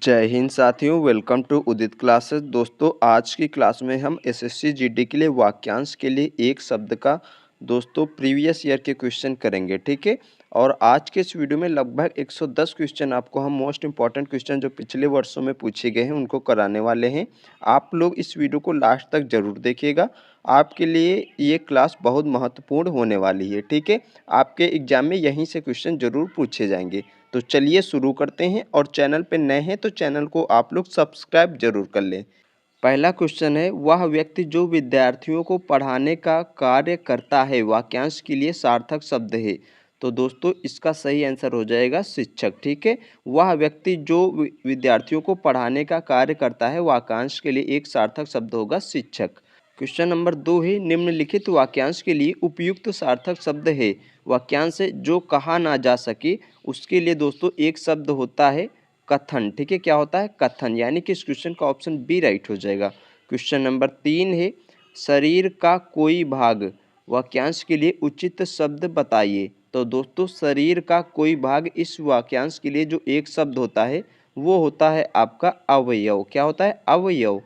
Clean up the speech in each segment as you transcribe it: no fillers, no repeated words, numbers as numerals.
जय हिंद साथियों, welcome to Udit classes. दोस्तों आज की क्लास में हम एसएससी जीडी के लिए वाक्यांश के लिए एक शब्द का दोस्तों प्रीवियस ईयर के क्वेश्चन करेंगे, ठीक है। और आज के इस वीडियो में लगभग 110 क्वेश्चन आपको हम मोस्ट इंपॉर्टेंट क्वेश्चन जो पिछले वर्षों में पूछे गए हैं उनको कराने वाले हैं। आप लोग इस वीडियो को लास्ट तक जरूर देखिएगा, आपके लिए ये क्लास बहुत महत्वपूर्ण होने वाली है, ठीक है। आपके एग्जाम में यहीं से क्वेश्चन जरूर पूछे जाएंगे। तो चलिए शुरू करते हैं, और चैनल पे नए हैं तो चैनल को आप लोग सब्सक्राइब जरूर कर लें। पहला क्वेश्चन है, वह व्यक्ति जो विद्यार्थियों को पढ़ाने का कार्य करता है वाक्यांश के लिए सार्थक शब्द है। तो दोस्तों इसका सही आंसर हो जाएगा शिक्षक, ठीक है। वह व्यक्ति जो विद्यार्थियों को पढ़ाने का कार्य करता है वाक्यांश के लिए एक सार्थक शब्द होगा शिक्षक। क्वेश्चन नंबर 2 है, निम्नलिखित वाक्यांश के लिए उपयुक्त सार्थक शब्द है। वाक्यांश से जो कहा ना जा सके उसके लिए दोस्तों एक शब्द होता है कथन, ठीक है। क्या होता है? कथन। यानी कि इस क्वेश्चन का ऑप्शन बी राइट हो जाएगा। क्वेश्चन नंबर 3 है, शरीर का कोई भाग वाक्यांश के लिए उचित शब्द बताइए। तो दोस्तों शरीर का कोई भाग इस वाक्यांश के लिए जो एक शब्द होता है वो होता है आपका अवयव। क्या होता है? अवयव।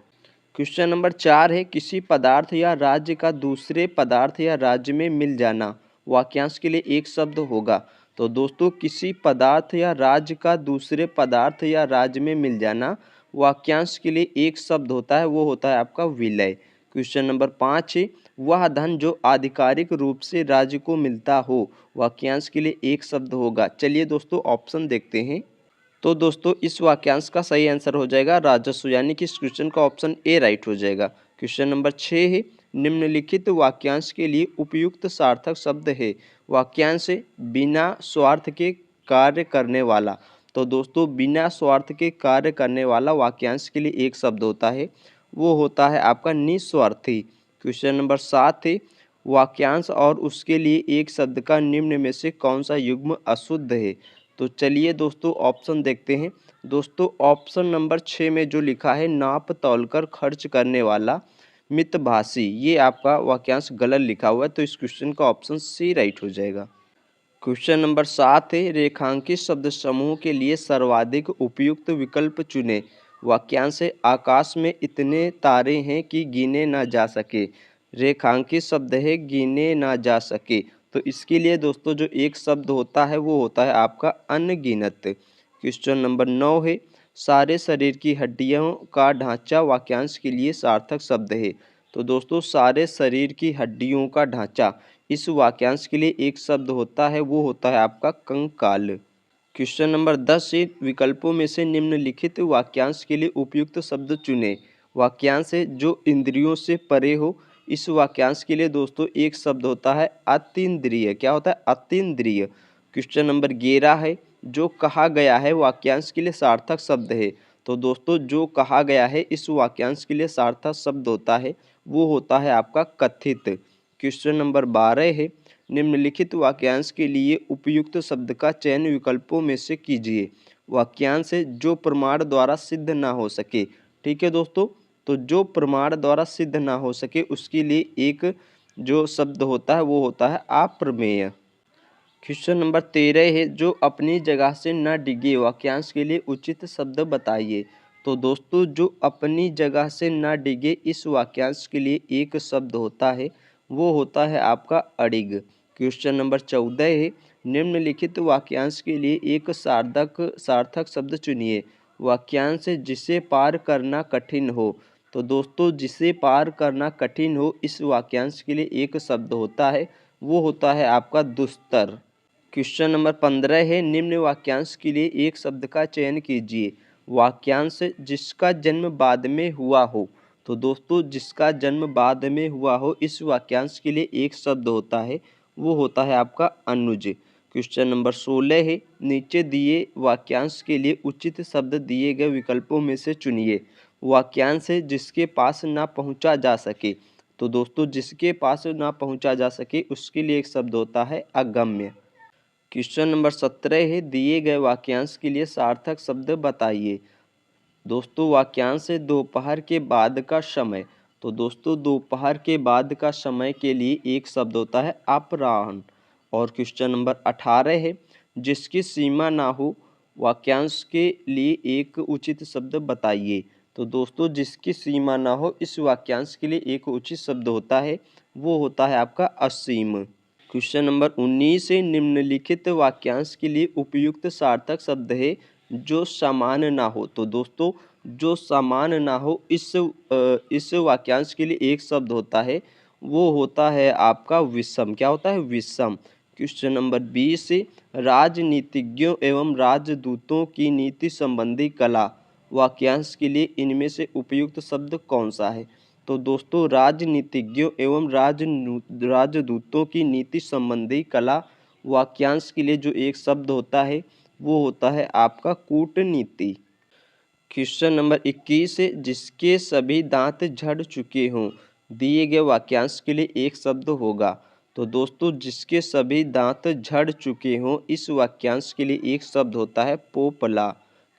क्वेश्चन नंबर 4 है, किसी पदार्थ या राज्य का दूसरे पदार्थ या राज्य में मिल जाना वाक्यांश के लिए एक शब्द होगा। तो दोस्तों किसी पदार्थ या राज्य का दूसरे पदार्थ या राज्य में मिल जाना वाक्यांश के लिए एक शब्द होता है, वो होता है आपका विलय। क्वेश्चन नंबर 5 है, वह धन जो आधिकारिक रूप से राज्य को मिलता हो वाक्यांश के लिए एक शब्द होगा। चलिए दोस्तों ऑप्शन देखते हैं। तो दोस्तों इस वाक्यांश का सही आंसर हो जाएगा राजस्व, यानी कि इस क्वेश्चन का ऑप्शन ए राइट हो जाएगा। क्वेश्चन नंबर 6 है, निम्नलिखित वाक्यांश के लिए उपयुक्त सार्थक शब्द है। वाक्यांश से बिना स्वार्थ के कार्य करने वाला। तो दोस्तों बिना स्वार्थ के कार्य करने वाला वाक्यांश के लिए एक शब्द होता है, वो होता है आपका निस्वार्थी। क्वेश्चन नंबर 7 है, वाक्यांश और उसके लिए एक शब्द का निम्न में से कौन सा युग्म अशुद्ध है। तो चलिए दोस्तों ऑप्शन देखते हैं। दोस्तों ऑप्शन नंबर 6 में जो लिखा है नाप तौल कर खर्च करने वाला मितभाषी, ये आपका वाक्यांश गलत लिखा हुआ है, तो इस क्वेश्चन का ऑप्शन सी राइट हो जाएगा। क्वेश्चन नंबर 7 है, रेखांकित शब्द समूह के लिए सर्वाधिक उपयुक्त विकल्प चुने। वाक्यांश है, आकाश में इतने तारे हैं कि गिने ना जा सके। रेखांकित शब्द है गिने ना जा सके, तो इसके लिए दोस्तों जो एक शब्द होता है वो होता है आपका अनगिनत। क्वेश्चन नंबर 9 है, सारे शरीर की हड्डियों का ढांचा वाक्यांश के लिए सार्थक शब्द है। तो दोस्तों सारे शरीर की हड्डियों का ढांचा इस वाक्यांश के लिए एक शब्द होता है, वो होता है आपका कंकाल। क्वेश्चन नंबर 10 है, विकल्पों में से निम्नलिखित वाक्यांश के लिए उपयुक्त शब्द चुने। वाक्यांश है जो इंद्रियों से परे हो, इस वाक्यांश के लिए दोस्तों एक शब्द होता है अतीन्द्रिय। क्या होता है? अतीन्द्रिय। क्वेश्चन नंबर 11 है, जो कहा गया है वाक्यांश के लिए सार्थक शब्द है। तो दोस्तों जो कहा गया है इस वाक्यांश के लिए सार्थक शब्द होता है, वो होता है आपका कथित। क्वेश्चन नंबर 12 है, निम्नलिखित वाक्यांश के लिए उपयुक्त शब्द का चयन विकल्पों में से कीजिए। वाक्यांश है जो प्रमाण द्वारा सिद्ध ना हो सके, ठीक है दोस्तों। तो जो प्रमाण द्वारा सिद्ध ना हो सके उसके लिए एक जो शब्द होता है वो होता है अप्रमेय। क्वेश्चन नंबर 13 है, जो अपनी जगह से न डिगे वाक्यांश के लिए उचित शब्द बताइए। तो दोस्तों जो अपनी जगह से न डिगे इस वाक्यांश के लिए एक शब्द होता है, वो होता है आपका अडिग। क्वेश्चन नंबर 14 है, निम्नलिखित वाक्यांश के लिए एक सार्थक शब्द चुनिए। वाक्यांश जिसे पार करना कठिन हो। तो दोस्तों जिसे पार करना कठिन हो इस वाक्यांश के लिए एक शब्द होता है, वो होता है आपका दुस्तर। क्वेश्चन नंबर 15 है, निम्न वाक्यांश के लिए एक शब्द का चयन कीजिए। वाक्यांश जिसका जन्म बाद में हुआ हो। तो दोस्तों जिसका जन्म बाद में हुआ हो इस वाक्यांश के लिए एक शब्द होता है, वो होता है आपका अनुज। क्वेश्चन नंबर 16 है, नीचे दिए वाक्यांश के लिए उचित शब्द दिए गए विकल्पों में से चुनिए। वाक्यांश है जिसके पास ना पहुंचा जा सके। तो दोस्तों जिसके पास ना पहुंचा जा सके उसके लिए एक शब्द होता है अगम्य। क्वेश्चन नंबर 17 है, दिए गए वाक्यांश के लिए सार्थक शब्द बताइए। दोस्तों वाक्यांश है दोपहर के बाद का समय। तो दोस्तों दोपहर के बाद का समय के लिए एक शब्द होता है अपराह्न। और क्वेश्चन नंबर 18 है, जिसकी सीमा ना हो वाक्यांश के लिए एक उचित शब्द बताइए। तो दोस्तों जिसकी सीमा ना हो इस वाक्यांश के लिए एक उचित शब्द होता है, वो होता है आपका असीम। क्वेश्चन नंबर 19 से निम्नलिखित वाक्यांश के लिए उपयुक्त सार्थक शब्द है जो समान ना हो। तो दोस्तों जो समान ना हो इस वाक्यांश के लिए एक शब्द होता है, वो होता है आपका विषम। क्या होता है? विषम। क्वेश्चन नंबर 20 से राजनीतिज्ञों एवं राजदूतों की नीति संबंधी कला वाक्यांश के लिए इनमें से उपयुक्त शब्द कौन सा है? तो दोस्तों राजनीतिज्ञों एवं राजदूतों की नीति संबंधी कला वाक्यांश के लिए जो एक शब्द होता है, वो होता है आपका कूटनीति। क्वेश्चन नंबर 21 है, जिसके सभी दांत झड़ चुके हों दिए गए वाक्यांश के लिए एक शब्द होगा। तो दोस्तों जिसके सभी दांत झड़ चुके हों इस वाक्यांश के लिए एक शब्द होता है पोपला।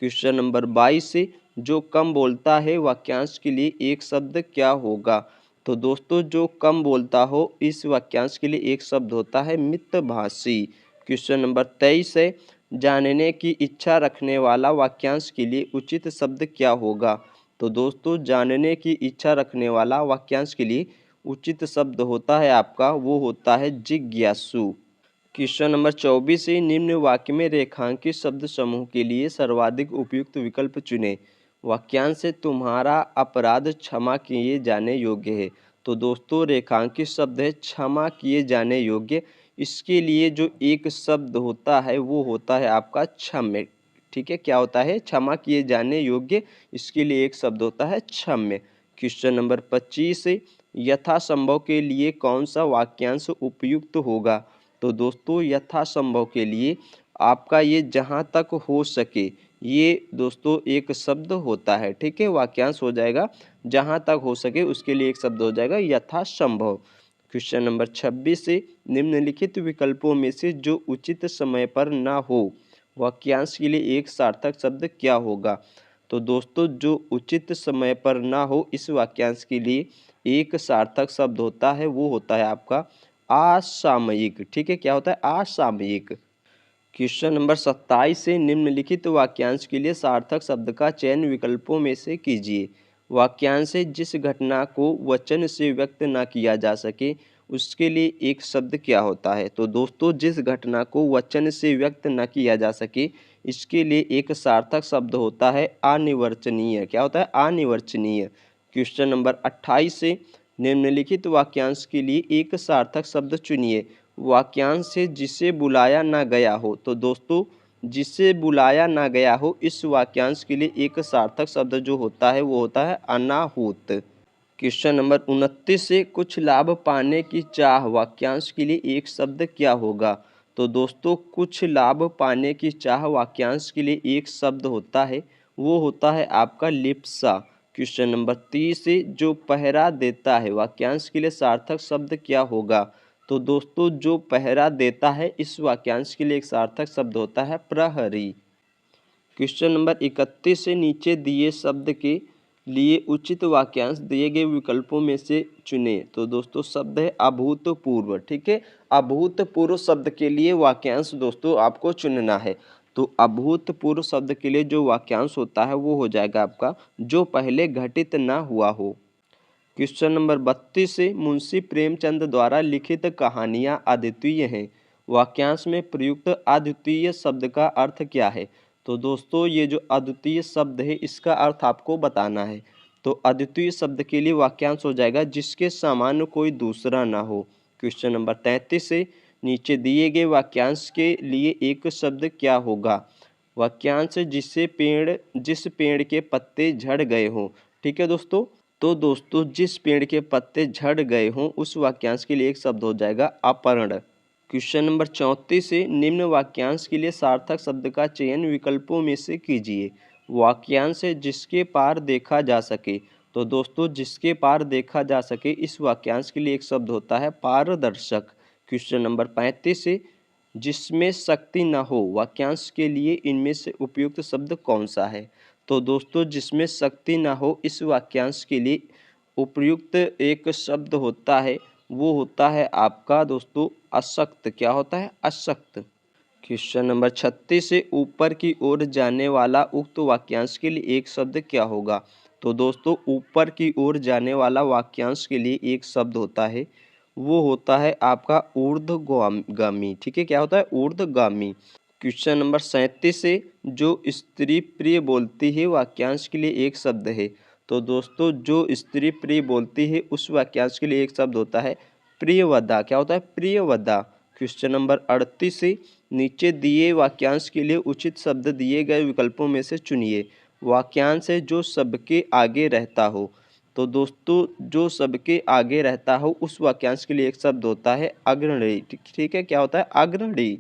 क्वेश्चन नंबर 22 से जो कम बोलता है वाक्यांश के लिए एक शब्द क्या होगा? तो दोस्तों जो कम बोलता हो इस वाक्यांश के लिए एक शब्द होता है मितभाषी। क्वेश्चन नंबर 23 है, जानने की इच्छा रखने वाला वाक्यांश के लिए उचित शब्द क्या होगा? तो दोस्तों जानने की इच्छा रखने वाला वाक्यांश के लिए उचित शब्द होता है आपका, वो होता है जिज्ञासु। क्वेश्चन नंबर 24 है, निम्न वाक्य में रेखांकित शब्द समूह के लिए सर्वाधिक उपयुक्त विकल्प चुनें। वाक्यांश से तुम्हारा अपराध क्षमा किए जाने योग्य है। तो दोस्तों रेखांकित शब्द है क्षमा किए जाने योग्य। इसके लिए जो एक शब्द होता है वो होता है आपका क्षम्य। ठीक है, क्या होता है? क्षमा किए जाने योग्य, इसके लिए एक शब्द होता है क्षम्य। क्वेश्चन नंबर 25 है, यथासंभव के लिए कौन सा वाक्यांश उपयुक्त होगा? तो दोस्तों यथासंभव के लिए आपका ये जहाँ तक हो सके, ये दोस्तों एक शब्द होता है। ठीक है, वाक्यांश हो जाएगा जहाँ तक हो सके, उसके लिए एक शब्द हो जाएगा यथासंभव। क्वेश्चन नंबर 26 से निम्नलिखित विकल्पों में से जो उचित समय पर ना हो वाक्यांश के लिए एक सार्थक शब्द क्या होगा? तो दोस्तों जो उचित समय पर ना हो इस वाक्यांश के लिए एक सार्थक शब्द होता है, वो होता है आपका असामयिक। ठीक है, क्या होता है? असामयिक। क्वेश्चन नंबर 27 से निम्नलिखित वाक्यांश के लिए सार्थक शब्द का चयन विकल्पों में से कीजिए। वाक्यांश से जिस घटना को वचन से व्यक्त ना किया जा सके उसके लिए एक शब्द क्या होता है? तो दोस्तों जिस घटना को वचन से व्यक्त न किया जा सके इसके लिए एक सार्थक शब्द होता है अनिर्वचनीय। क्या होता है? अनिर्वचनीय। क्वेश्चन नंबर 28 से निम्नलिखित वाक्यांश के लिए एक सार्थक शब्द चुनिए। वाक्यांश से जिसे बुलाया ना गया हो। तो दोस्तों जिसे बुलाया ना गया हो इस वाक्यांश के लिए एक सार्थक शब्द जो होता है वो होता है अनाहूत। क्वेश्चन नंबर 29 से कुछ लाभ पाने की चाह वाक्यांश के लिए एक शब्द क्या होगा? तो दोस्तों कुछ लाभ पाने की चाह वाक्यांश के लिए एक शब्द होता है, वो होता है आपका लिप्सा। क्वेश्चन नंबर 30 से जो पहरा देता है वाक्यांश के लिए सार्थक शब्द क्या होगा? तो दोस्तों जो पहरा देता है इस वाक्यांश के लिए एक सार्थक शब्द होता है प्रहरी। क्वेश्चन नंबर 31 से नीचे दिए शब्द के लिए उचित वाक्यांश दिए गए विकल्पों में से चुने। तो दोस्तों शब्द है अभूतपूर्व। ठीक है, अभूतपूर्व शब्द के लिए वाक्यांश दोस्तों आपको चुनना है। तो अभूतपूर्व शब्द के लिए जो वाक्यांश होता है वो हो जाएगा आपका जो पहले घटित ना हुआ हो। क्वेश्चन नंबर 32 से मुंशी प्रेमचंद द्वारा लिखित कहानियाँ अद्वितीय हैं। वाक्यांश में प्रयुक्त अद्वितीय शब्द का अर्थ क्या है? तो दोस्तों ये जो अद्वितीय शब्द है इसका अर्थ आपको बताना है। तो अद्वितीय शब्द के लिए वाक्यांश हो जाएगा जिसके समान कोई दूसरा ना हो। क्वेश्चन नंबर 33 से नीचे दिए गए वाक्यांश के लिए एक शब्द क्या होगा? वाक्यांश जिस पेड़ के पत्ते झड़ गए हों। ठीक है दोस्तों, तो दोस्तों जिस पेड़ के पत्ते झड़ गए हों उस वाक्यांश के लिए एक शब्द हो जाएगा अपर्ण। क्वेश्चन नंबर 34 से निम्न वाक्यांश के लिए सार्थक शब्द का चयन विकल्पों में से कीजिए। वाक्यांश है जिसके पार देखा जा सके। तो दोस्तों जिसके पार देखा जा सके इस वाक्यांश के लिए एक शब्द होता है पारदर्शक। क्वेश्चन नंबर 35 से जिसमें शक्ति न हो वाक्यांश के लिए इनमें से उपयुक्त शब्द कौन सा है? तो दोस्तों जिसमें शक्ति ना हो इस वाक्यांश के लिए उपयुक्त एक शब्द होता है, वो होता है आपका दोस्तों अशक्त। क्या होता है? अशक्त। क्वेश्चन नंबर 36 से ऊपर की ओर जाने वाला उक्त वाक्यांश के लिए एक शब्द क्या होगा। तो दोस्तों ऊपर की ओर जाने वाला वाक्यांश के लिए एक शब्द होता है, वो होता है आपका ऊर्ध्वगामी। ठीक है, क्या होता है, ऊर्ध्वगामी। क्वेश्चन नंबर 37 से जो स्त्री प्रिय बोलती है वाक्यांश के लिए एक शब्द है। तो दोस्तों जो स्त्री प्रिय बोलती है उस वाक्यांश के लिए एक शब्द होता है प्रियवदा। क्या होता है, प्रियवदा। क्वेश्चन नंबर 38 से नीचे दिए वाक्यांश के लिए उचित शब्द दिए गए विकल्पों में से चुनिए। वाक्यांश है जो सबके आगे रहता हो। तो दोस्तों जो सबके आगे रहता हो उस वाक्यांश के लिए एक शब्द होता है अग्रणी। ठीक है, क्या होता है, अग्रणी।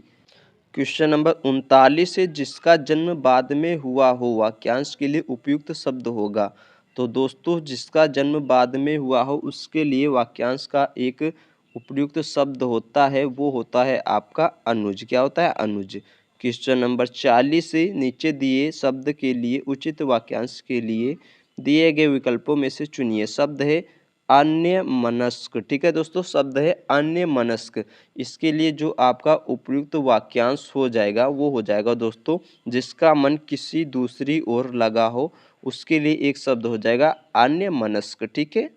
क्वेश्चन नंबर 39 से जिसका जन्म बाद में हुआ हो वाक्यांश के लिए उपयुक्त शब्द होगा। तो दोस्तों जिसका जन्म बाद में हुआ हो उसके लिए वाक्यांश का एक उपयुक्त शब्द होता है, वो होता है आपका अनुज। क्या होता है, अनुज। क्वेश्चन नंबर 40 से नीचे दिए शब्द के लिए उचित वाक्यांश के लिए दिए गए विकल्पों में से चुनिए। शब्द है अन्यमनस्क। ठीक है दोस्तों, शब्द है अन्यमनस्क। इसके लिए जो आपका उपयुक्त वाक्यांश हो जाएगा वो हो जाएगा दोस्तों जिसका मन किसी दूसरी ओर लगा हो, उसके लिए एक शब्द हो जाएगा अन्यमनस्क। ठीक है।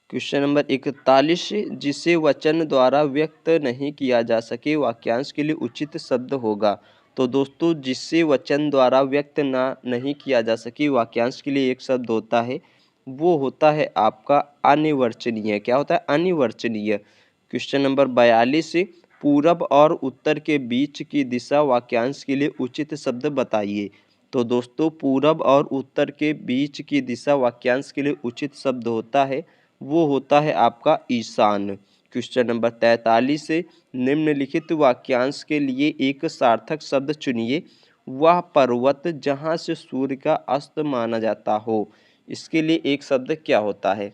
क्वेश्चन नंबर 41 जिसे वचन द्वारा व्यक्त नहीं किया जा सके वाक्यांश के लिए उचित शब्द होगा। तो दोस्तों जिसे वचन द्वारा व्यक्त नहीं किया जा सके वाक्यांश के लिए एक शब्द होता है, वो होता है आपका अनिर्वचनीय। क्या होता है, अनिर्वचनीय। क्वेश्चन नंबर 42 पूरब और उत्तर के बीच की दिशा वाक्यांश के लिए उचित शब्द बताइए। तो दोस्तों पूरब और उत्तर के बीच की दिशा वाक्यांश के लिए उचित शब्द होता है, वो होता है आपका ईशान। क्वेश्चन नंबर 43 से निम्नलिखित वाक्यांश के लिए एक सार्थक शब्द चुनिए। वह पर्वत जहाँ से सूर्य का अस्त माना जाता हो, इसके लिए एक शब्द क्या होता है।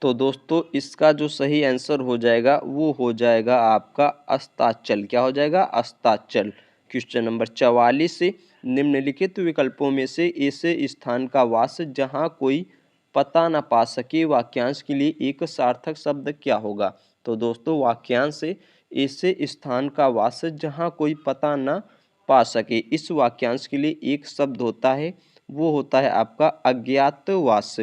तो दोस्तों इसका जो सही आंसर हो जाएगा वो हो जाएगा आपका अस्ताचल। क्या हो जाएगा, अस्ताचल। क्वेश्चन नंबर 44 से निम्नलिखित विकल्पों में से ऐसे स्थान का वास जहाँ कोई पता न पा सके वाक्यांश के लिए एक सार्थक शब्द क्या होगा। तो दोस्तों वाक्यांश से ऐसे स्थान का वास जहाँ कोई पता न पा सके, इस वाक्यांश के लिए एक शब्द होता है, वो होता है आपका अज्ञातवास।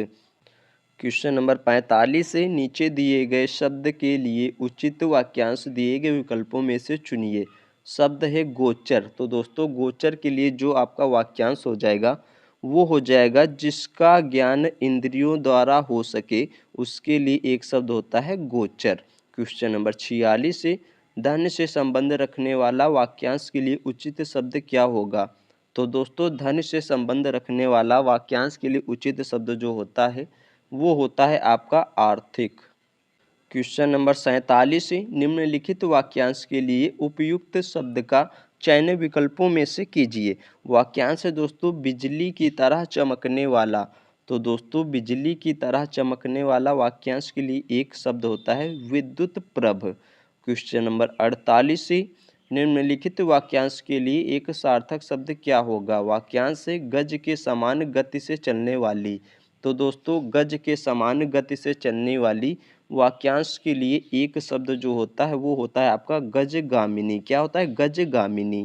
क्वेश्चन नंबर 45 से नीचे दिए गए शब्द के लिए उचित वाक्यांश दिए गए विकल्पों में से चुनिए। शब्द है गोचर। तो दोस्तों गोचर के लिए जो आपका वाक्यांश हो जाएगा वो हो जाएगा जिसका ज्ञान इंद्रियों द्वारा हो सके, उसके लिए एक शब्द होता है गोचर। क्वेश्चन नंबर 46 से धन से संबंध रखने वाला वाक्यांश के लिए उचित शब्द क्या होगा। तो दोस्तों धन से संबंध रखने वाला वाक्यांश के लिए उचित शब्द जो होता है वो होता है आपका आर्थिक। क्वेश्चन नंबर 47 निम्नलिखित वाक्यांश के लिए उपयुक्त शब्द का चयन विकल्पों में से कीजिए। वाक्यांश है दोस्तों बिजली की तरह चमकने वाला। तो दोस्तों बिजली की तरह चमकने वाला वाक्यांश के लिए एक शब्द होता है विद्युत प्रभ। क्वेश्चन नंबर 48 निम्नलिखित वाक्यांश के लिए एक सार्थक शब्द क्या होगा। वाक्यांश है गज के समान गति से चलने वाली। तो दोस्तों गज के समान गति से चलने वाली वाक्यांश के लिए एक शब्द जो होता है वो होता है आपका गजगामिनी। क्या होता है, गजगामिनी।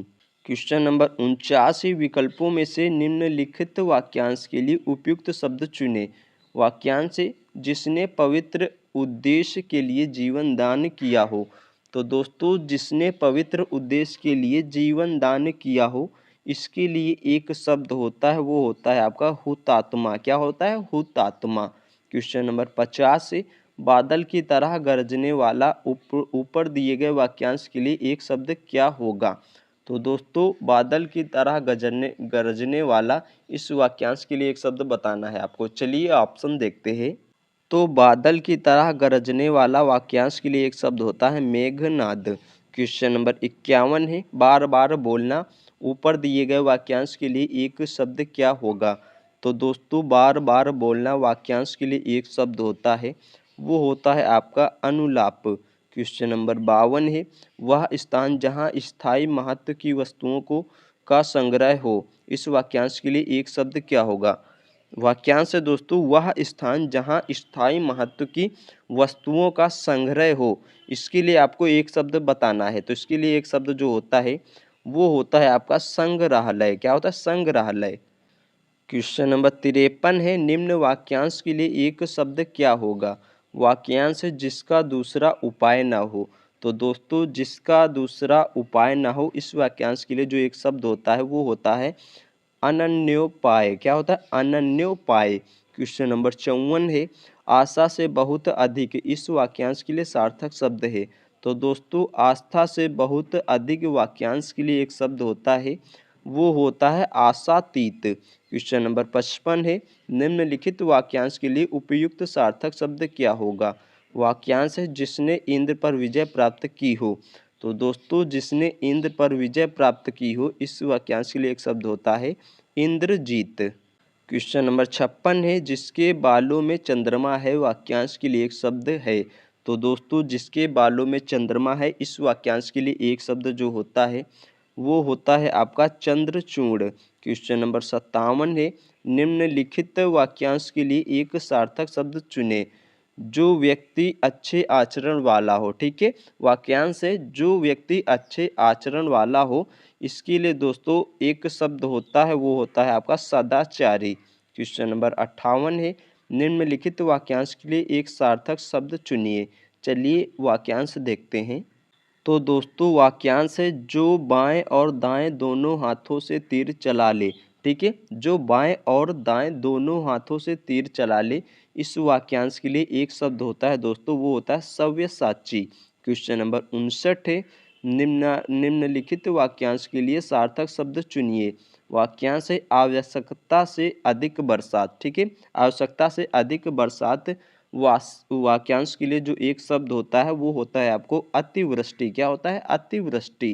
क्वेश्चन नंबर 49 विकल्पों में से निम्नलिखित वाक्यांश के लिए उपयुक्त शब्द चुने। वाक्यांश है जिसने पवित्र उद्देश्य के लिए जीवन दान किया हो। तो दोस्तों जिसने पवित्र उद्देश्य के लिए जीवन दान किया हो, इसके लिए एक शब्द होता है, वो होता है आपका हुतात्मा। क्या होता है, हुतात्मा। क्वेश्चन नंबर 50 बादल की तरह गरजने वाला ऊपर दिए गए वाक्यांश के लिए एक शब्द क्या होगा। तो दोस्तों बादल की तरह गरजने वाला इस वाक्यांश के लिए एक शब्द बताना है आपको। चलिए ऑप्शन देखते हैं। तो बादल की तरह गरजने वाला वाक्यांश के लिए एक शब्द होता है मेघनाद। क्वेश्चन नंबर 51 है बार बार बोलना। ऊपर दिए गए वाक्यांश के लिए एक शब्द क्या होगा। तो दोस्तों बार बार बोलना वाक्यांश के लिए एक शब्द होता है, वो होता है आपका अनुलाप। क्वेश्चन नंबर 52 है वह स्थान जहाँ स्थायी महत्व की वस्तुओं को का संग्रह हो, इस वाक्यांश के लिए एक शब्द क्या होगा। वाक्यांश है दोस्तों वह स्थान जहाँ स्थायी महत्व की वस्तुओं का संग्रह हो, इसके लिए आपको एक शब्द बताना है। तो इसके लिए एक शब्द जो होता है वो होता है आपका संग्रहालय। क्या होता है? संग्रहालय। क्वेश्चन नंबर 53 है, निम्न वाक्यांश के लिए एक शब्द क्या होगा? वाक्यांश जिसका दूसरा उपाय ना हो। तो दोस्तों जिसका दूसरा उपाय ना हो, इस वाक्यांश के लिए जो एक शब्द होता है वो होता है अनन्योपाय। क्या होता है? अनन्योपाय। क्वेश्चन नंबर 54 है, आशा से बहुत अधिक, इस वाक्यांश के लिए सार्थक शब्द है। तो दोस्तों आस्था से बहुत अधिक वाक्यांश के लिए एक शब्द होता है, वो होता है आशातीत। क्वेश्चन नंबर 55 है, निम्नलिखित वाक्यांश के लिए उपयुक्त सार्थक शब्द क्या होगा? वाक्यांश है जिसने इंद्र पर विजय प्राप्त की हो। तो दोस्तों जिसने इंद्र पर विजय प्राप्त की हो, इस वाक्यांश के लिए एक शब्द होता है इंद्रजीत। क्वेश्चन नंबर 56 है, जिसके बालों में चंद्रमा है, वाक्यांश के लिए एक शब्द है। तो दोस्तों जिसके बालों में चंद्रमा है, इस वाक्यांश के लिए एक शब्द जो होता है वो होता है आपका चंद्रचूड़। क्वेश्चन नंबर 57 है, निम्नलिखित वाक्यांश के लिए एक सार्थक शब्द चुने। जो व्यक्ति अच्छे आचरण वाला हो। ठीक है, वाक्यांश है जो व्यक्ति अच्छे आचरण वाला हो, इसके लिए दोस्तों एक शब्द होता है वो होता है आपका सदाचारी। क्वेश्चन नंबर 58 है, निम्नलिखित वाक्यांश के लिए एक सार्थक शब्द चुनिए। चलिए वाक्यांश देखते हैं। तो दोस्तों वाक्यांश है जो बाएं और दाएं दोनों हाथों से तीर चला ले। ठीक है, जो बाएं और दाएं दोनों हाथों से तीर चला ले, इस वाक्यांश के लिए एक शब्द होता है दोस्तों, वो होता है सव्यसाची। क्वेश्चन नंबर 59 है, निम्नलिखित वाक्यांश के लिए सार्थक शब्द चुनिए। वाक्यांश है आवश्यकता से अधिक बरसात। ठीक है, आवश्यकता से अधिक बरसात। वाक्यांश के लिए जो एक शब्द होता है वो होता है आपको अतिवृष्टि। क्या होता है? अतिवृष्टि।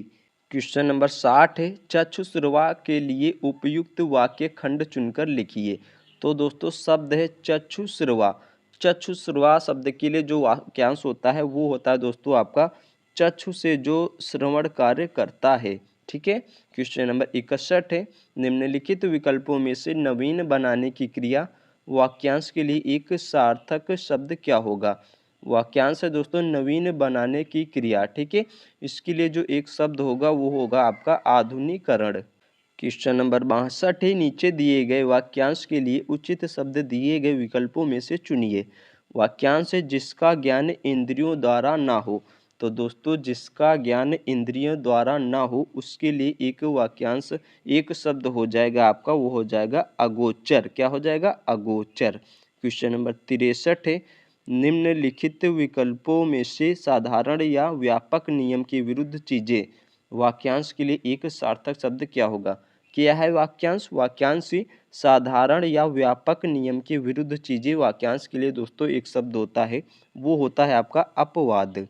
क्वेश्चन नंबर 60 है, चक्षुश्रवा के लिए उपयुक्त वाक्य खंड चुनकर लिखिए। तो दोस्तों शब्द है चक्षुश्रवा। चक्षुश्रवा शब्द के लिए जो वाक्यांश होता है वो होता है दोस्तों आपका चक्षु से जो श्रवण कार्य करता है। ठीक है, क्वेश्चन नंबर 61 है, निम्नलिखित विकल्पों में से नवीन बनाने की क्रिया, वाक्यांश के लिए एक सार्थक शब्द क्या होगा? वाक्यांश है दोस्तों नवीन बनाने की क्रिया। ठीक है, इसके लिए जो एक शब्द होगा वो होगा आपका आधुनिकरण। क्वेश्चन नंबर 62 है, नीचे दिए गए वाक्यांश के लिए उचित शब्द दिए गए विकल्पों में से चुनिए। वाक्यांश है जिसका ज्ञान इंद्रियों द्वारा ना हो। तो दोस्तों जिसका ज्ञान इंद्रियों द्वारा ना हो, उसके लिए एक वाक्यांश एक शब्द हो जाएगा आपका, वो हो जाएगा अगोचर। क्या हो जाएगा? अगोचर। क्वेश्चन नंबर 63 है, निम्नलिखित विकल्पों में से साधारण या व्यापक नियम के विरुद्ध चीजें, वाक्यांश के लिए एक सार्थक शब्द क्या होगा? क्या है वाक्यांश? वाक्यांश ही साधारण या व्यापक नियम के विरुद्ध चीजें, वाक्यांश के लिए दोस्तों एक शब्द होता है, वो होता है आपका अपवाद।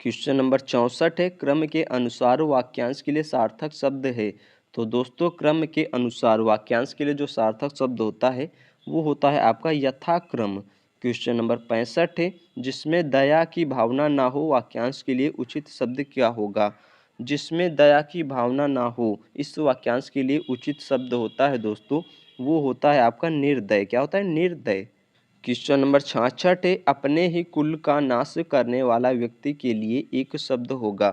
क्वेश्चन नंबर 64 है, क्रम के अनुसार वाक्यांश के लिए सार्थक शब्द है। तो दोस्तों क्रम के अनुसार वाक्यांश के लिए जो सार्थक शब्द होता है वो होता है आपका यथाक्रम। क्वेश्चन नंबर 65 है, जिसमें दया की भावना ना हो, वाक्यांश के लिए उचित शब्द क्या होगा? जिसमें दया की भावना ना हो, इस वाक्यांश के लिए उचित शब्द होता है दोस्तों, वो होता है आपका निर्दय। क्या होता है? निर्दय। क्वेश्चन नंबर 66 है, अपने ही कुल का नाश करने वाला व्यक्ति के लिए एक शब्द होगा।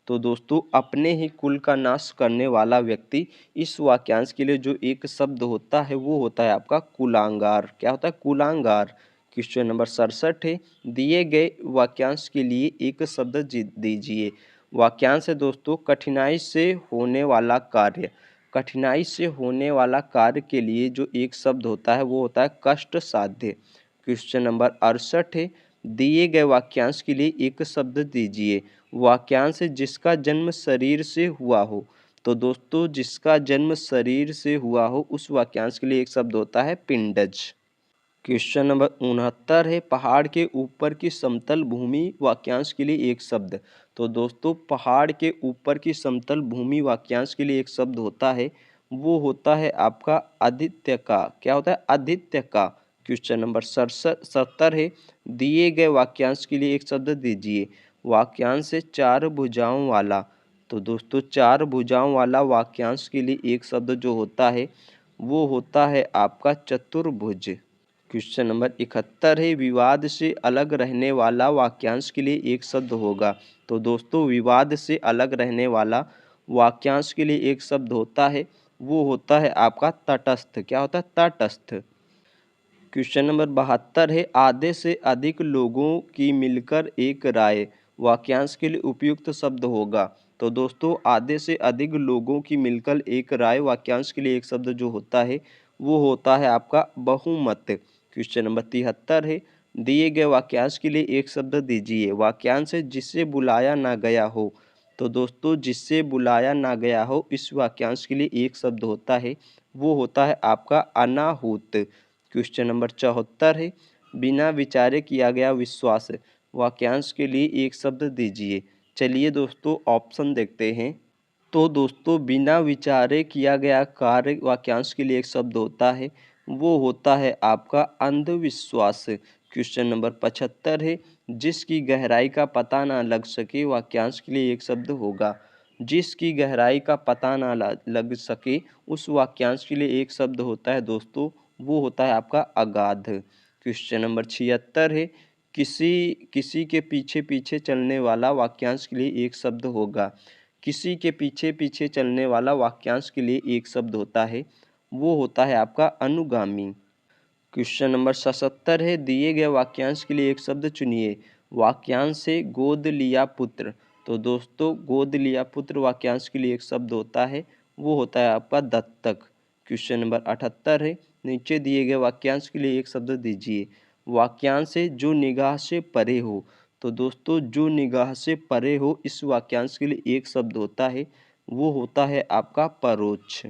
तो दोस्तों अपने ही कुल का नाश करने वाला व्यक्ति, इस वाक्यांश के लिए जो एक शब्द होता है वो होता है आपका कुलांगार। क्या होता है? कुलांगार। क्वेश्चन नंबर 67 है, दिए गए वाक्यांश के लिए एक शब्द दीजिए। वाक्यांश है दोस्तों कठिनाई से होने वाला कार्य। कठिनाई से होने वाला कार्य के लिए जो एक शब्द होता है वो होता है कष्ट साध्य। क्वेश्चन नंबर 68 है, दिए गए वाक्यांश के लिए एक शब्द दीजिए। वाक्यांश जिसका जन्म शरीर से हुआ हो। तो दोस्तों जिसका जन्म शरीर से हुआ हो, उस वाक्यांश के लिए एक शब्द होता है पिंडज। क्वेश्चन नंबर 69 है, पहाड़ के ऊपर की समतल भूमि, वाक्यांश के लिए एक शब्द। तो दोस्तों पहाड़ के ऊपर की समतल भूमि, वाक्यांश के लिए एक शब्द होता है, वो होता है आपका आदित्य का। क्या होता है? आदित्य का। क्वेश्चन नंबर 70 है, दिए गए वाक्यांश के लिए एक शब्द दीजिए। वाक्यांश है चार भुजाओं वाला। तो दोस्तों चार भुजाओं वाला वाक्यांश के लिए एक शब्द जो होता है वो होता है आपका चतुर्भुज। क्वेश्चन नंबर 71 है, विवाद से अलग रहने वाला, वाक्यांश के लिए एक शब्द होगा। तो दोस्तों विवाद से अलग रहने वाला वाक्यांश के लिए एक शब्द होता है, वो होता है आपका तटस्थ। क्या होता है? तटस्थ। क्वेश्चन नंबर 72 है, आधे से अधिक लोगों की मिलकर एक राय वाक्यांश के लिए उपयुक्त शब्द होगा। तो दोस्तों आधे से अधिक लोगों की मिलकर एक राय वाक्यांश के लिए एक शब्द जो होता है वो होता है आपका बहुमत। क्वेश्चन नंबर 73 है, दिए गए वाक्यांश के लिए एक शब्द दीजिए। वाक्यांश है जिससे बुलाया ना गया हो। तो दोस्तों जिससे बुलाया ना गया हो इस वाक्यांश के लिए एक शब्द होता है, वो होता है आपका अनाहूत। क्वेश्चन नंबर 74 है, बिना विचारे किया गया विश्वास वाक्यांश के लिए एक शब्द दीजिए। चलिए दोस्तों ऑप्शन देखते हैं। तो दोस्तों बिना विचारे किया गया कार्य वाक्यांश के लिए एक शब्द होता है, वो होता है आपका अंधविश्वास। क्वेश्चन नंबर 75 है, जिसकी गहराई का पता ना लग सके वाक्यांश के लिए एक शब्द होगा। जिसकी गहराई का पता ना लग सके उस वाक्यांश के लिए एक शब्द होता है दोस्तों, वो होता है आपका अगाध। क्वेश्चन नंबर 76 है, किसी किसी के पीछे पीछे चलने वाला वाक्यांश के लिए एक शब्द होगा। किसी के पीछे पीछे चलने वाला वाक्यांश के लिए एक शब्द होता है, वो होता है आपका अनुगामी। क्वेश्चन नंबर 77 है, दिए गए वाक्यांश के लिए एक शब्द चुनिए। वाक्यांश से गोद लिया पुत्र। तो दोस्तों गोद लिया पुत्र वाक्यांश के लिए एक शब्द होता है, वो होता है आपका दत्तक। क्वेश्चन नंबर 78 है, नीचे दिए गए वाक्यांश के लिए एक शब्द दीजिए। वाक्यांश से जो निगाह से परे हो। तो दोस्तों जो निगाह से परे हो इस वाक्यांश के लिए एक शब्द होता है, वो होता है आपका परोक्ष।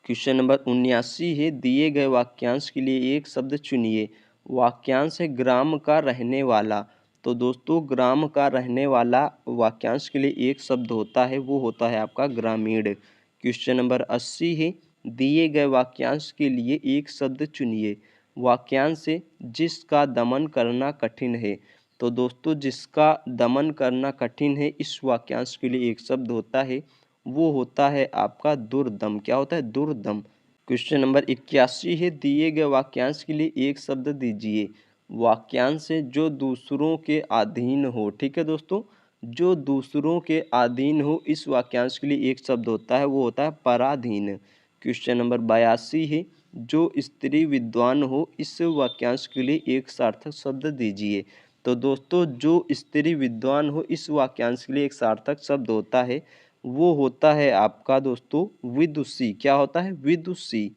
क्वेश्चन नंबर 79 है, दिए गए वाक्यांश के लिए एक शब्द चुनिए। वाक्यांश है ग्राम का रहने वाला। तो दोस्तों ग्राम का रहने वाला वाक्यांश के लिए एक शब्द होता है, वो होता है आपका ग्रामीण। क्वेश्चन नंबर 80 है, दिए गए वाक्यांश के लिए एक शब्द चुनिए। वाक्यांश है जिसका दमन करना कठिन है। तो दोस्तों जिसका दमन करना कठिन है इस वाक्यांश के लिए एक शब्द होता है, वो होता है आपका दुर्दम। क्या होता है? दुर्दम। क्वेश्चन नंबर 81 है, दिए गए वाक्यांश के लिए एक शब्द दीजिए। वाक्यांश है जो दूसरों के अधीन हो। ठीक है दोस्तों, जो दूसरों के अधीन हो इस वाक्यांश के लिए एक शब्द होता है, वो होता है पराधीन। क्वेश्चन नंबर 82 है, जो स्त्री विद्वान हो इस वाक्यांश के लिए एक सार्थक शब्द दीजिए। तो दोस्तों जो स्त्री विद्वान हो इस वाक्यांश के लिए एक सार्थक शब्द होता है, वो होता है आपका दोस्तों विदुषी। क्या होता है? विदुषी।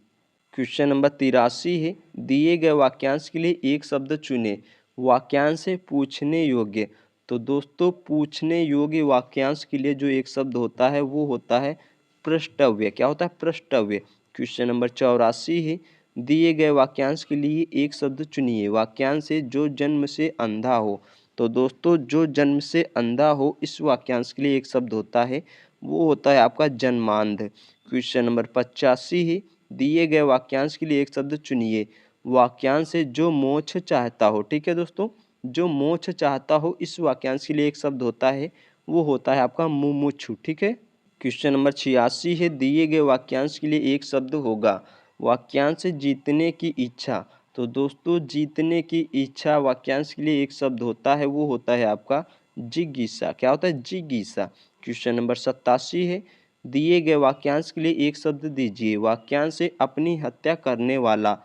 क्वेश्चन नंबर 83 है, दिए गए वाक्यांश के लिए एक शब्द चुने। वाक्यांश है पूछने योग्य। तो दोस्तों पूछने योग्य वाक्यांश के लिए जो एक शब्द होता है वो होता है प्रष्टव्य। क्या होता है? प्रष्टव्य। क्वेश्चन नंबर 84 है, दिए गए वाक्यांश के लिए एक शब्द चुनिए। वाक्यांश है जो जन्म से अंधा हो। तो दोस्तों जो जन्म से अंधा हो इस वाक्यांश के लिए एक शब्द होता है, वो होता है आपका जन्मांध। क्वेश्चन नंबर 85 है, दिए गए वाक्यांश के लिए एक शब्द चुनिए। वाक्यांश है जो मोक्ष चाहता हो। ठीक है दोस्तों, जो मोक्ष चाहता हो इस वाक्यांश के लिए एक शब्द होता है, वो होता है आपका मुमुक्षु। ठीक है। क्वेश्चन नंबर 86 है, दिए गए वाक्यांश के लिए एक शब्द होगा। वाक्यांश जीतने की इच्छा। तो दोस्तों जीतने की इच्छा वाक्यांश के लिए एक शब्द होता है, वो होता है आपका जिज्ञासा। क्या होता है? जिज्ञासा। क्वेश्चन नंबर 87 है, दिए गए वाक्यांश के लिए एक शब्द दीजिए। वाक्यांश से अपनी हत्या करने वाला।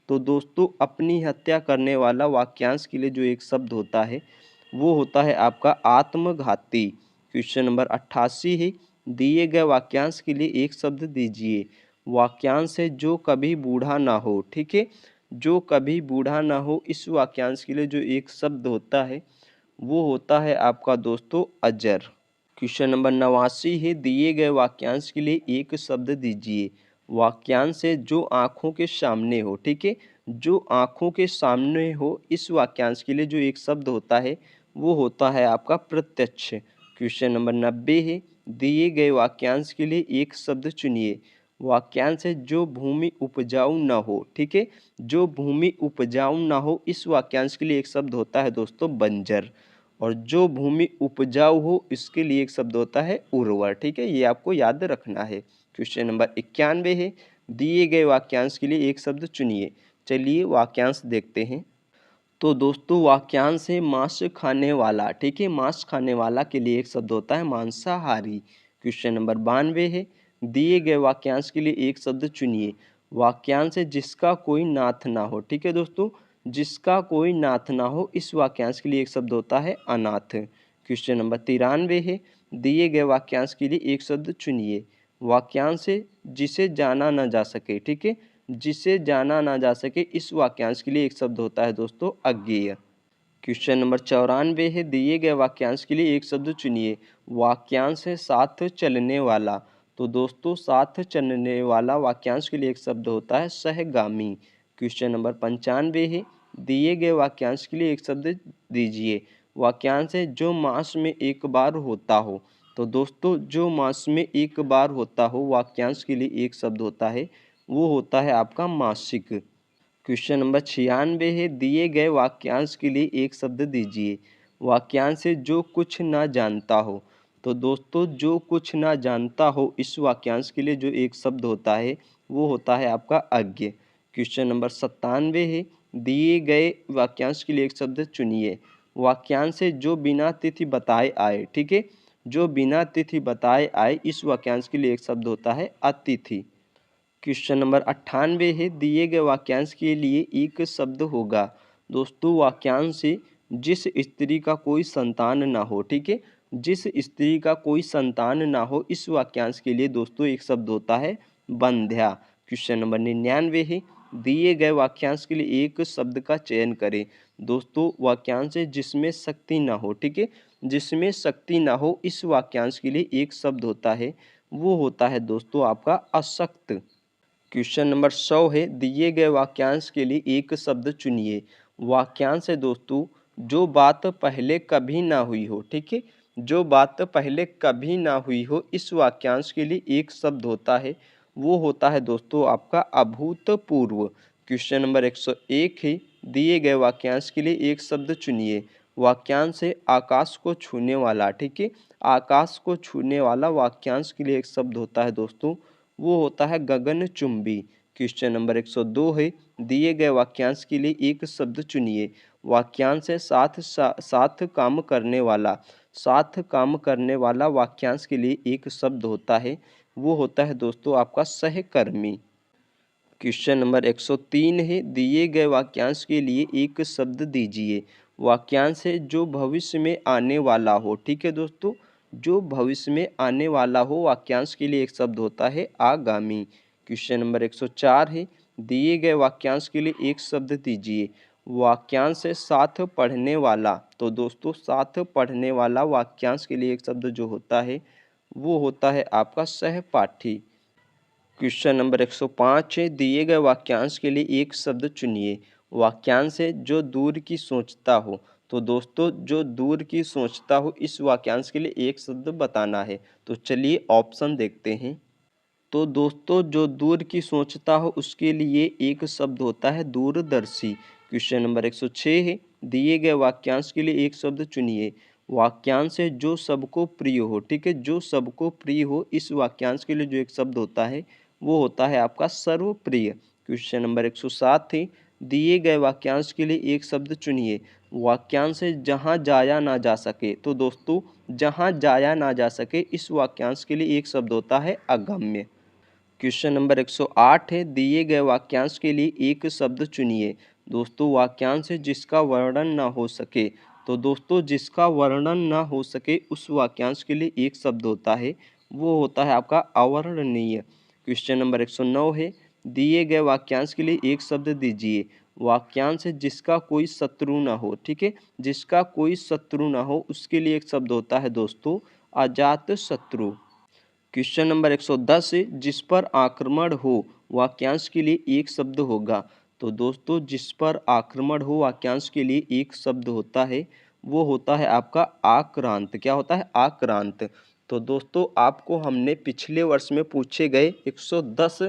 तो दोस्तों अपनी हत्या करने वाला वाक्यांश के लिए जो एक शब्द होता है वो होता है आपका आत्मघाती। क्वेश्चन नंबर 88 है, दिए गए वाक्यांश के लिए एक शब्द दीजिए। वाक्यांश है जो कभी बूढ़ा ना हो। ठीक है, जो कभी बूढ़ा ना हो इस वाक्यांश के लिए जो एक शब्द होता है वो होता है आपका दोस्तों अजर। क्वेश्चन नंबर 89 है, दिए गए वाक्यांश के लिए एक शब्द दीजिए। वाक्यांश है जो आँखों के सामने हो। ठीक है, जो आँखों के सामने हो इस वाक्यांश के लिए जो एक शब्द होता है वो होता है आपका प्रत्यक्ष। क्वेश्चन नंबर 90 है, दिए गए वाक्यांश के लिए एक शब्द चुनिए। वाक्यांश है जो भूमि उपजाऊ न हो। ठीक है, जो भूमि उपजाऊ न हो इस वाक्यांश के लिए एक शब्द होता है दोस्तों बंजर। और जो भूमि उपजाऊ हो इसके लिए एक शब्द होता है उर्वर। ठीक है, ये आपको याद रखना है। क्वेश्चन नंबर 91 है, दिए गए वाक्यांश के लिए एक शब्द चुनिए। चलिए वाक्यांश देखते हैं। तो दोस्तों वाक्यांश है मांस खाने वाला। ठीक है, मांस खाने वाला के लिए एक शब्द होता है मांसाहारी। क्वेश्चन नंबर 92 है, दिए गए वाक्यांश के लिए एक शब्द चुनिए। वाक्यांश है जिसका कोई नाथ ना हो। ठीक है दोस्तों, जिसका कोई नाथ ना हो, इस वाक्यांश के लिए एक शब्द होता है अनाथ। क्वेश्चन नंबर 93 है, दिए गए वाक्यांश के लिए एक शब्द चुनिए। वाक्यांश है जिसे जाना ना जा सके। ठीक है, जिसे जाना ना जा सके, इस वाक्यांश के लिए एक शब्द होता है दोस्तों अज्ञेय। क्वेश्चन नंबर 94 है, दिए गए वाक्यांश के लिए एक शब्द चुनिए। वाक्यांश है साथ चलने वाला। तो दोस्तों साथ चलने वाला वाक्यांश के लिए एक शब्द होता है सहगामी। क्वेश्चन नंबर 95 है, दिए गए वाक्यांश के लिए एक शब्द दीजिए। वाक्यांश है जो मास में एक बार होता हो। तो दोस्तों जो मास में एक बार होता हो, वाक्यांश के लिए एक शब्द होता है, वो होता है आपका मासिक। क्वेश्चन नंबर 96 है, दिए गए वाक्यांश के लिए एक शब्द दीजिए। वाक्यांश है जो कुछ ना जानता हो। तो दोस्तों जो कुछ ना जानता हो, इस वाक्यांश के लिए जो एक शब्द होता है वो होता है आपका अज्ञ। क्वेश्चन नंबर 97 है, दिए गए वाक्यांश के लिए एक शब्द चुनिए। वाक्यांश है जो बिना तिथि बताए आए। ठीक है, जो बिना तिथि बताए आए, इस वाक्यांश के लिए एक शब्द होता है अतिथि। क्वेश्चन नंबर 98 है, दिए गए वाक्यांश के लिए एक शब्द होगा। दोस्तों वाक्यांश से जिस स्त्री का कोई संतान ना हो। ठीक है, जिस स्त्री का कोई संतान ना हो, इस वाक्यांश के लिए दोस्तों एक शब्द होता है बंध्या। क्वेश्चन नंबर 99 है, दिए गए वाक्यांश के लिए एक शब्द का चयन करें। दोस्तों वाक्यांश है जिसमें शक्ति ना हो। ठीक है, जिसमें शक्ति ना हो, इस वाक्यांश के लिए एक शब्द होता है, वो होता है दोस्तों आपका अशक्त। क्वेश्चन नंबर 100 है, दिए गए वाक्यांश के लिए एक शब्द चुनिए। वाक्यांश है दोस्तों जो बात पहले कभी ना हुई हो। ठीक है, जो बात पहले कभी ना हुई हो, इस वाक्यांश के लिए एक शब्द होता है, वो होता है दोस्तों आपका अभूतपूर्व। क्वेश्चन नंबर 101 है, दिए गए वाक्यांश के लिए एक शब्द चुनिए। वाक्यांश है आकाश को छूने वाला। ठीक है, आकाश को छूने वाला वाक्यांश के लिए एक शब्द होता है दोस्तों, वो होता है गगनचुंबी। क्वेश्चन नंबर 102 है, दिए गए वाक्यांश के लिए एक शब्द चुनिए। वाक्यांश है साथ काम करने वाला। साथ काम करने वाला वाक्यांश के लिए एक शब्द होता है, वो होता है दोस्तों आपका सहकर्मी। क्वेश्चन नंबर 103 है, दिए गए वाक्यांश के लिए एक शब्द दीजिए। वाक्यांश है जो भविष्य में आने वाला हो। ठीक है दोस्तों, जो भविष्य में आने वाला हो, वाक्यांश के लिए एक शब्द होता है आगामी। क्वेश्चन नंबर 104 है, दिए गए वाक्यांश के लिए एक शब्द दीजिए। वाक्यांश है साथ पढ़ने वाला। तो दोस्तों साथ पढ़ने वाला वाक्यांश के लिए एक शब्द जो होता है, वो होता है आपका सहपाठी। क्वेश्चन नंबर 105 है, दिए गए वाक्यांश के लिए एक शब्द चुनिए। वाक्यांश है जो दूर की सोचता हो। तो दोस्तों जो दूर की सोचता हो, इस वाक्यांश के लिए एक शब्द बताना है। तो चलिए ऑप्शन देखते हैं। तो दोस्तों जो दूर की सोचता हो, उसके लिए एक शब्द होता है दूरदर्शी। क्वेश्चन नंबर 106 है, दिए गए वाक्यांश के लिए एक शब्द चुनिए। वाक्यांश है जो सबको प्रिय हो। ठीक है, जो सबको प्रिय हो, इस वाक्यांश के लिए जो एक शब्द होता है, वो होता है आपका सर्वप्रिय। क्वेश्चन नंबर 107 है, दिए गए वाक्यांश के लिए एक शब्द चुनिए। वाक्यांश है जहाँ जाया ना जा सके। तो दोस्तों जहाँ जाया ना जा सके, इस वाक्यांश के लिए एक शब्द होता है अगम्य। क्वेश्चन नंबर 108 है, दिए गए वाक्यांश के लिए एक शब्द चुनिए। दोस्तों वाक्यांश है जिसका वर्णन ना हो सके। तो दोस्तों जिसका वर्णन ना हो सके, उस वाक्यांश के लिए एक शब्द होता है, वो होता है आपका अवर्णनीय। क्वेश्चन नंबर 109 है, दिए गए वाक्यांश के लिए एक शब्द दीजिए। वाक्यांश है जिसका कोई शत्रु ना हो। ठीक है, जिसका कोई शत्रु ना हो, उसके लिए एक शब्द होता है दोस्तों अजात शत्रु। क्वेश्चन नंबर 110 है, जिस पर आक्रमण हो, वाक्यांश के लिए एक शब्द होगा। तो दोस्तों जिस पर आक्रमण हो, वाक्यांश के लिए एक शब्द होता है, वो होता है आपका आक्रांत। क्या होता है? आक्रांत। तो दोस्तों आपको हमने पिछले वर्ष में पूछे गए 110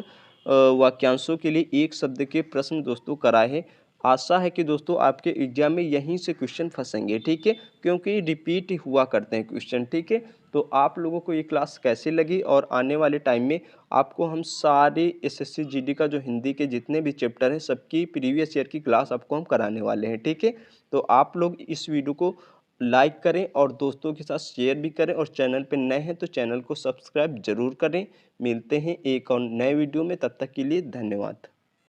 वाक्यांशों के लिए एक शब्द के प्रश्न दोस्तों कराए हैं। आशा है कि दोस्तों आपके एग्जाम में यहीं से क्वेश्चन फंसेंगे। ठीक है, क्योंकि रिपीट हुआ करते हैं क्वेश्चन। ठीक है, तो आप लोगों को ये क्लास कैसी लगी, और आने वाले टाइम में आपको हम सारे एसएससी जीडी का जो हिंदी के जितने भी चैप्टर हैं, सबकी प्रीवियस ईयर की क्लास आपको हम कराने वाले हैं। ठीक है, तो आप लोग इस वीडियो को लाइक करें और दोस्तों के साथ शेयर भी करें, और चैनल पे नए हैं तो चैनल को सब्सक्राइब ज़रूर करें। मिलते हैं एक और नए वीडियो में, तब तक के लिए धन्यवाद।